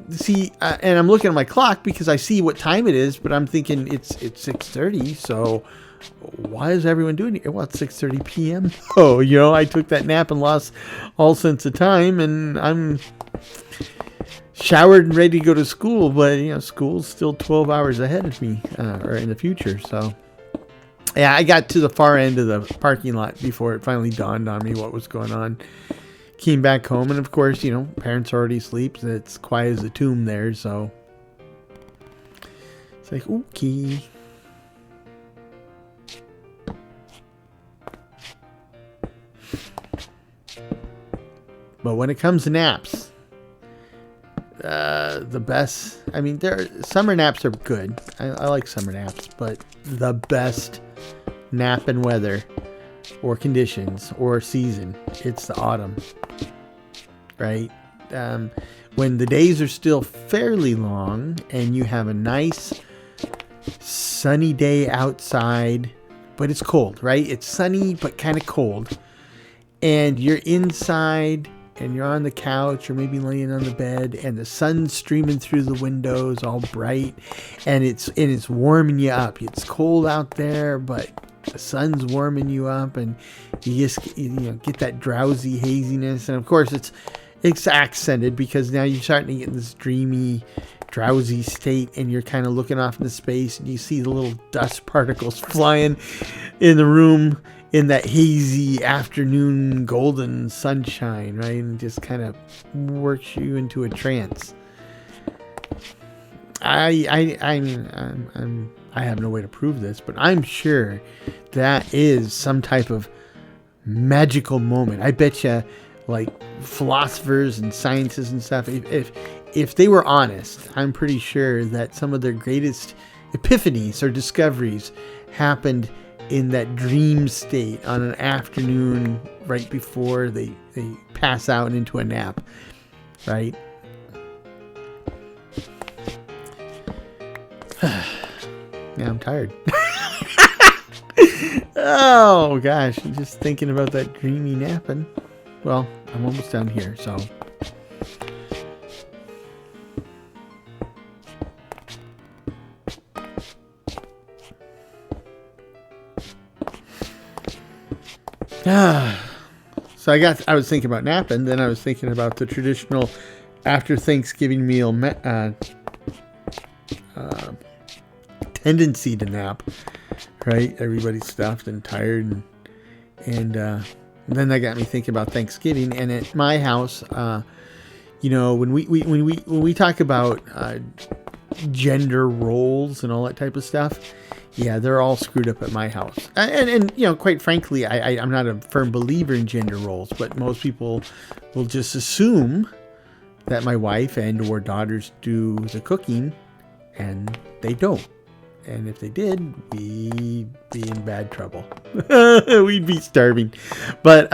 see, and I'm looking at my clock because I see what time it is, but I'm thinking it's 6:30, so why is everyone doing it? Well, it's 6:30 p.m. Oh, you know, I took that nap and lost all sense of time, and I'm showered and ready to go to school, but you know, school's still 12 hours ahead of me, or in the future. So yeah, I got to the far end of the parking lot before it finally dawned on me what was going on. Came back home, and of course, you know, parents are already asleep, so it's quiet as a tomb there, so it's like, okay. But when it comes to naps, the best, I mean, summer naps are good. I like summer naps, but the best nap and weather or conditions or season, it's the autumn, right? When the days are still fairly long and you have a nice sunny day outside, but it's cold, right? It's sunny, but kind of cold. And you're inside and you're on the couch or maybe laying on the bed and the sun's streaming through the windows all bright and it's warming you up. It's cold out there, but the sun's warming you up and you just, you know, get that drowsy haziness. And of course it's accented because now you're starting to get in this dreamy, drowsy state and you're kind of looking off into space and you see the little dust particles flying in the room in that hazy afternoon golden sunshine, right? And just kind of works you into a trance. I mean, I have no way to prove this, but I'm sure that is some type of magical moment. I bet you, like philosophers and scientists and stuff, if they were honest, I'm pretty sure that some of their greatest epiphanies or discoveries happened in that dream state on an afternoon right before they pass out into a nap, right? Yeah, I'm tired. Oh gosh, just thinking about that dreamy napping. Well, I'm almost done here, so so I was thinking about napping, then I was thinking about the traditional after Thanksgiving meal tendency to nap, right? Everybody's stuffed and tired, and then that got me thinking about Thanksgiving. And at my house, you know, when we talk about gender roles and all that type of stuff, yeah, they're all screwed up at my house. And you know, quite frankly, I'm not a firm believer in gender roles, but most people will just assume that my wife and or daughters do the cooking, and they don't. And if they did, we'd be in bad trouble. We'd be starving. But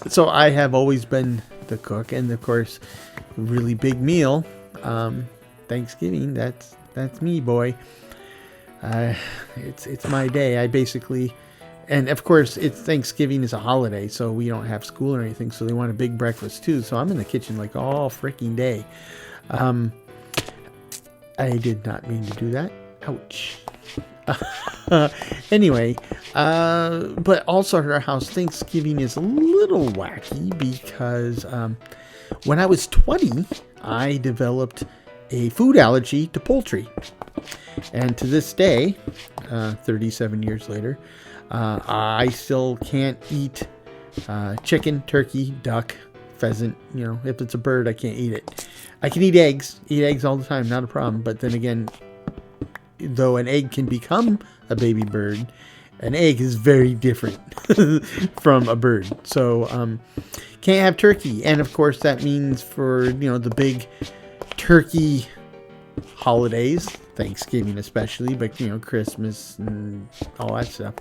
so I have always been the cook, and of course, a really big meal, Thanksgiving. That's me, boy. It's my day. I basically And of course, it's Thanksgiving is a holiday, so we don't have school or anything. So they want a big breakfast too. So I'm in the kitchen like all freaking day. I did not mean to do that. Ouch. Anyway, but also at our house, Thanksgiving is a little wacky because when I was 20, I developed a food allergy to poultry. And to this day, 37 years later, I still can't eat chicken, turkey, duck, pheasant. You know, if it's a bird, I can't eat it. I can eat eggs all the time, not a problem. But then again, though an egg can become a baby bird, an egg is very different from a bird. So can't have turkey. And of course that means for, the big turkey holidays, Thanksgiving especially, but Christmas and all that stuff.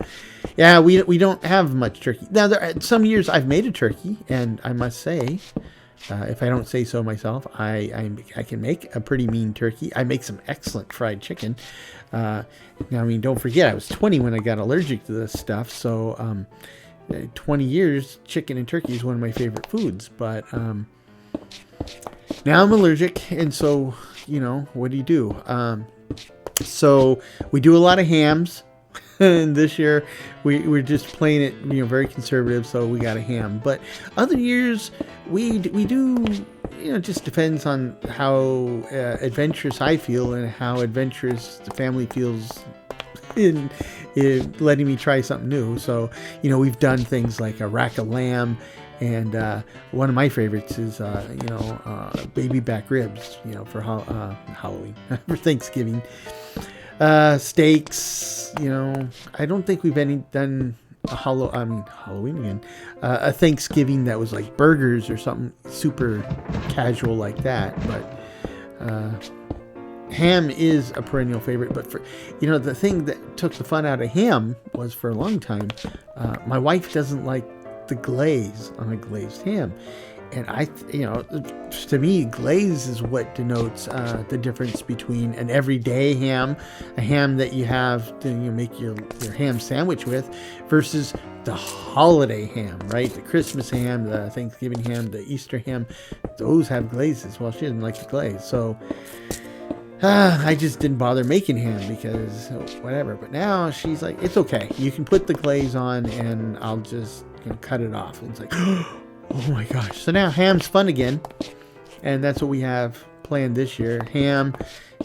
Yeah, we don't have much turkey. Now some years I've made a turkey, and I must say, if I don't say so myself, I can make a pretty mean turkey. I make some excellent fried chicken. Now, I mean, don't forget, I was 20 when I got allergic to this stuff. So 20 years, chicken and turkey is one of my favorite foods. But now I'm allergic, and so, what do? So we do a lot of hams. And this year we're just playing it, very conservative, so we got a ham. But other years we do, it just depends on how adventurous I feel and how adventurous the family feels in letting me try something new. So, we've done things like a rack of lamb, and one of my favorites is, baby back ribs, for Halloween, for Thanksgiving. Steaks, I don't think we've done Halloween again, a Thanksgiving that was like burgers or something super casual like that. But ham is a perennial favorite. But for, the thing that took the fun out of ham was, for a long time, my wife doesn't like the glaze on a glazed ham. And to me, glaze is what denotes the difference between an everyday ham, a ham that you have to make your ham sandwich with, versus the holiday ham, right? The Christmas ham, the Thanksgiving ham, the Easter ham, those have glazes. Well, she didn't like the glaze, so I just didn't bother making ham because whatever. But now she's like, it's okay. You can put the glaze on, and I'll just cut it off. And it's like, oh my gosh. So now ham's fun again. And that's what we have planned this year. Ham,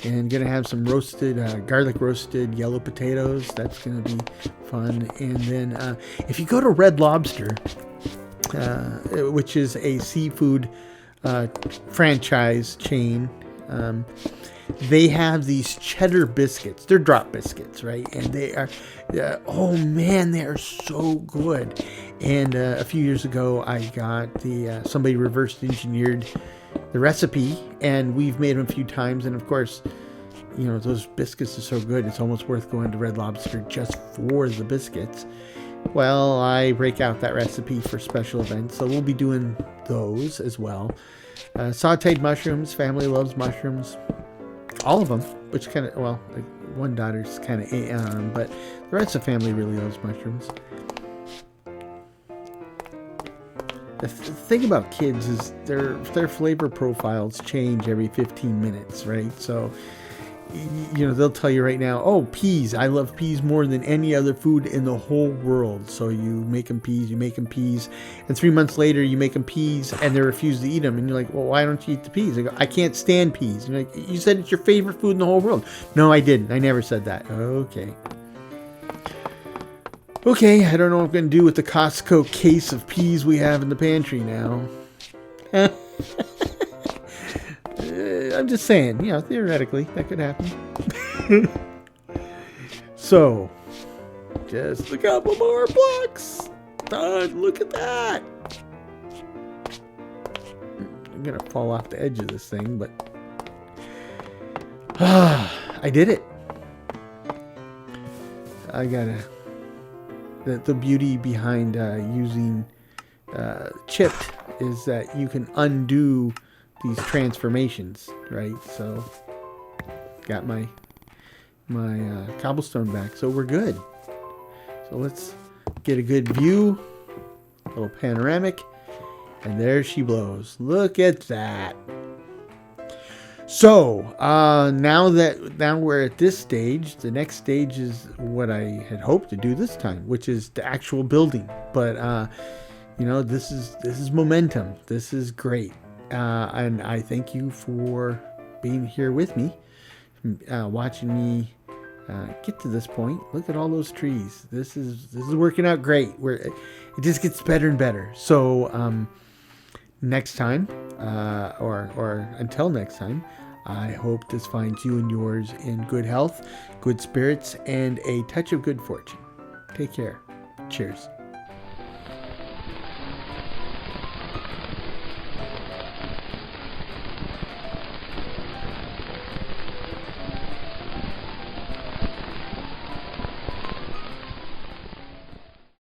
and going to have some roasted, garlic roasted yellow potatoes. That's going to be fun. And then if you go to Red Lobster, which is a seafood franchise chain, they have these cheddar biscuits. They're drop biscuits, right? And they are, oh man, they are so good. And a few years ago, I got somebody reverse engineered the recipe, and we've made them a few times. And of course, those biscuits are so good, it's almost worth going to Red Lobster just for the biscuits. Well, I break out that recipe for special events, so we'll be doing those as well. Sauteed mushrooms. Family loves mushrooms. All of them, which kind of, well, like one daughter's kind of but the rest of the family really loves mushrooms. The thing about kids is their flavor profiles change every 15 minutes, right? So, they'll tell you right now, oh, peas. I love peas more than any other food in the whole world. So you make them peas. And 3 months later, you make them peas, and they refuse to eat them. And you're like, well, why don't you eat the peas? They go, I can't stand peas. And you're like, you said it's your favorite food in the whole world. No, I didn't. I never said that. Okay, I don't know what I'm going to do with the Costco case of peas we have in the pantry now. I'm just saying, theoretically, that could happen. So, just a couple more blocks. Done. Look at that. I'm going to fall off the edge of this thing, but I did it. I gotta... The beauty behind using chipped is that you can undo these transformations, right? So got my cobblestone back, so we're good. So let's get a good view, a little panoramic, and there she blows. Look at that. So now we're at this stage. The next stage is what I had hoped to do this time, which is the actual building. But this is momentum. This is great, and I thank you for being here with me, watching me get to this point. Look at all those trees. This is working out great. It just gets better and better. So next time, or until next time, I hope this finds you and yours in good health, good spirits, and a touch of good fortune. Take care. Cheers.